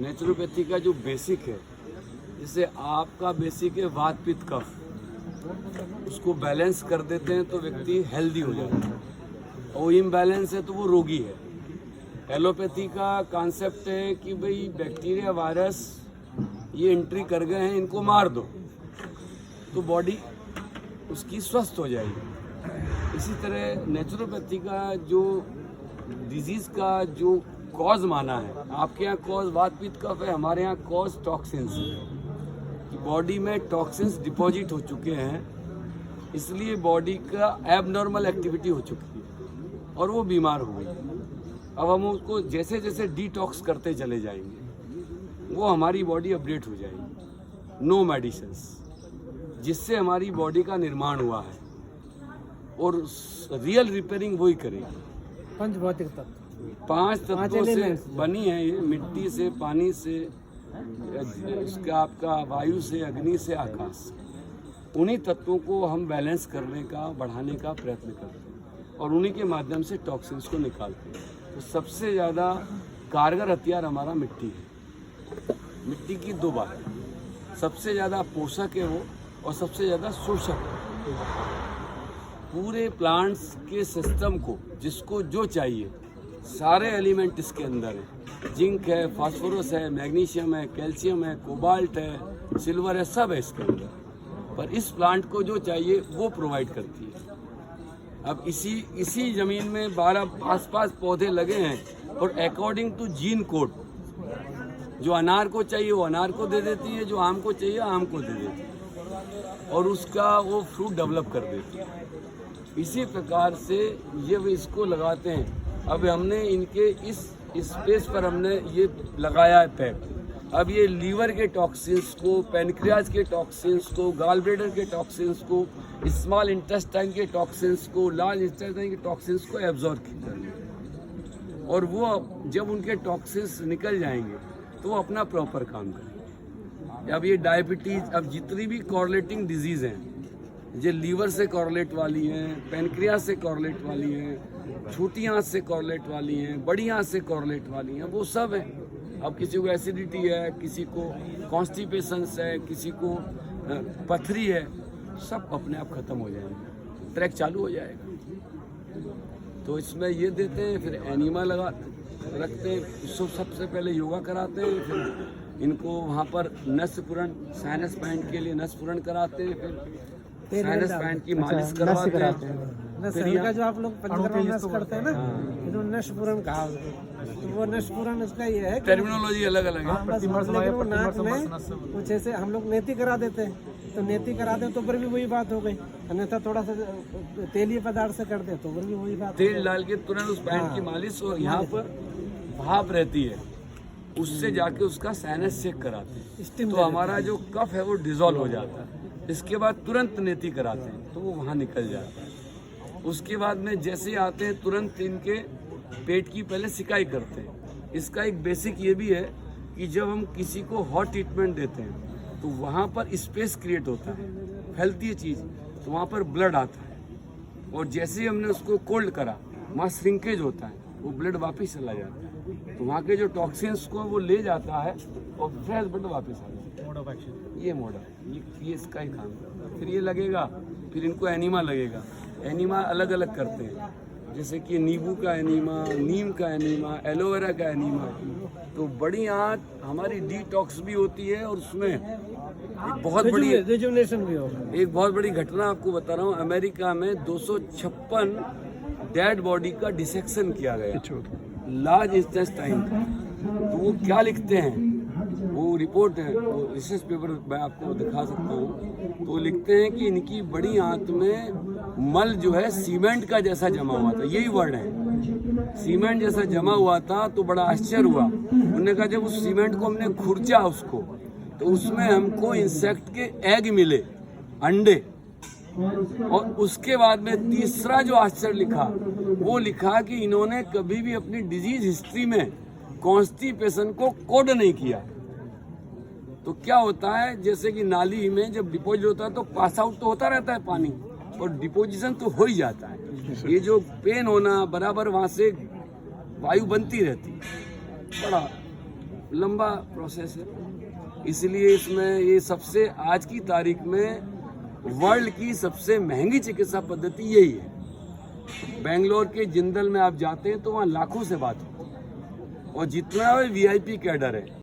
Naturopathy का जो basic है, जैसे आपका बेसिक है वात पित्त कफ, उसको बैलेंस कर देते हैं तो व्यक्ति हेल्दी हो जाता है, और इम्बैलेंस है तो वो रोगी है। एलोपैथी का कॉन्सेप्ट है कि भाई बैक्टीरिया वायरस ये एंट्री कर गए हैं, इनको मार दो तो बॉडी उसकी स्वस्थ हो जाएगी। इसी तरह नेचुरोपैथी का जो डिजीज़ का जो कॉज माना है, आपके यहाँ कॉज वात पित्त कफ है, हमारे यहाँ कॉज टॉक्सिन्स है। बॉडी में टॉक्सिन्स डिपॉजिट हो चुके हैं, इसलिए बॉडी का एबनॉर्मल एक्टिविटी हो चुकी है और वो बीमार हो गई। अब हम उसको जैसे जैसे डिटॉक्स करते चले जाएंगे, वो हमारी बॉडी अपडेट हो जाएगी। नो मेडिसिन्स, जिससे हमारी बॉडी का निर्माण हुआ है, और रियल रिपेयरिंग वही करेगी। पंचभौतिक तत्व 5 तत्वों से बनी है ये, मिट्टी से, पानी से, इसका आपका वायु से, अग्नि से, आकाश। उन्हीं तत्वों को हम बैलेंस करने का, बढ़ाने का प्रयत्न करते हैं और उन्हीं के माध्यम से टॉक्सिन्स को निकालते हैं। तो सबसे ज़्यादा कारगर हथियार हमारा मिट्टी है। मिट्टी की 2 बातें, सबसे ज़्यादा पोषक है वो, और सबसे ज़्यादा शोषक है। पूरे प्लांट्स के सिस्टम को जिसको जो चाहिए, सारे एलिमेंट इसके अंदर हैं। जिंक है, फास्फोरस है, मैग्नीशियम है, कैल्शियम है, कोबाल्ट है, सिल्वर है, सब है इसके अंदर। पर इस प्लांट को जो चाहिए वो प्रोवाइड करती है। अब इसी ज़मीन में 12 आसपास पौधे लगे हैं, और अकॉर्डिंग टू जीन कोड, जो अनार को चाहिए वो अनार को दे देती है, जो आम को चाहिए आम को दे देती है, और उसका वो फ्रूट डेवलप कर देती है। इसी प्रकार से ये भी इसको लगाते हैं। अब हमने इनके इस स्पेस पर हमने ये लगाया है पैक। अब ये लीवर के टॉक्सिन्स को, पैनक्रियाज के टॉक्सिन्स को, गॉल ब्लैडर के टॉक्सिन्स को, स्मॉल इंटेस्टाइन के टॉक्सिन्स को, लार्ज इंटेस्टाइन के टॉक्सिन्स को एब्जॉर्ब करेंगे, और वो जब उनके टॉक्सिन्स निकल जाएंगे तो वो अपना प्रॉपर काम करेंगे। अब ये डायबिटीज़, अब जितनी भी कॉर्लेटिंग डिजीज़ हैं, ये लीवर से कॉर्लेट वाली हैं, पैनक्रियाज से कॉर्लेट वाली हैं, छोटी आंत से कॉर्लेट वाली हैं, बड़ी आंत से कॉर्लेट वाली हैं, वो सब हैं। अब किसी को एसिडिटी है, किसी को कॉन्स्टिपेशंस है, किसी को पथरी है, सब अपने आप ख़त्म हो जाएंगे, ट्रैक चालू हो जाएगा। तो इसमें ये देते हैं, फिर एनिमा लगा रखते हैं, सबसे पहले योगा कराते हैं, फिर इनको वहाँ पर नस पूरण, साइनस पैंट के लिए नस पूरण कराते हैं, फिर साइनस पैंट की मालिश करवाते हैं। का जो आप लोग पंचकर्म नस करते हैं ना, जो नस पूरण कहा, तो वो नस पूरण इसका ये है, टर्मिनोलॉजी अलग अलग है। लेकिन वो नाक में कुछ ऐसे हम लोग नेति करा देते हैं, तो नेति करा दे तो फिर भी वही बात हो गई। अन्यथा थोड़ा सा तेलीय पदार्थ से कर दे तो फिर भी वही बात। तेल डाल के तुरंत उस पैंट की मालिश, और यहाँ पर भाप रहती है, उससे जाके उसका साइनस चेक कराते हैं, तो हमारा जो कफ है वो डिजोल्व हो जाता है। इसके बाद तुरंत नेति कराते हैं तो वो वहाँ निकल जाता है। उसके बाद में जैसे आते हैं तुरंत इनके पेट की पहले सिकाई करते हैं। इसका एक बेसिक ये भी है कि जब हम किसी को हॉट ट्रीटमेंट देते हैं तो वहाँ पर स्पेस क्रिएट होता है, फैलती है चीज़, तो वहाँ पर ब्लड आता है, और जैसे ही हमने उसको कोल्ड करा, वहाँ श्रिंकेज होता है, वो ब्लड वापस चला जाता है, तो वहाँ के जो टॉक्सिन्स को वो ले जाता है और फ्रेश ब्लड वापस आ जाता है। मोड ऑफ एक्शन, ये मोड है, ये इसका ही काम है। फिर ये लगेगा, फिर इनको एनीमा लगेगा। एनीमा अलग अलग करते हैं, जैसे कि नींबू का एनीमा, नीम का एनीमा, एलोवेरा का एनीमा। तो बड़ी आंत हमारी डिटॉक्स भी होती है, और उसमें एक बहुत बड़ी रिजुविनेशन भी होगा। एक बहुत बड़ी घटना आपको बता रहा हूँ। अमेरिका में 256 डेड बॉडी का डिसेक्शन किया गया, लार्ज इंटेस्टाइन। तो वो क्या लिखते हैं, वो रिपोर्ट है, वो रिसर्च पेपर मैं आपको दिखा सकता हूँ। तो लिखते हैं कि इनकी बड़ी आंत में मल जो है सीमेंट का जैसा जमा हुआ था, यही वर्ड है, सीमेंट जैसा जमा हुआ था। तो बड़ा आश्चर्य हुआ, उन्होंने कहा जब उस सीमेंट को हमने खुरचा उसको, तो उसमें हमको इंसेक्ट के एग मिले, अंडे। और उसके बाद में तीसरा जो आश्चर्य लिखा, वो लिखा कि इन्होंने कभी भी अपनी डिजीज हिस्ट्री में कॉन्स्टिपेशन को कोड नहीं किया। तो क्या होता है, जैसे कि नाली में जब डिपोजिट होता है तो पास आउट तो होता रहता है पानी, और डिपोजिशन तो हो ही जाता है। ये जो पेन होना बराबर, वहाँ से वायु बनती रहती है, बड़ा लंबा प्रोसेस है, इसलिए इसमें ये सबसे आज की तारीख में वर्ल्ड की सबसे महंगी चिकित्सा पद्धति यही है। बेंगलोर के जिंदल में आप जाते हैं तो वहाँ लाखों से बात होती है, और जितना वीआईपी कैडर है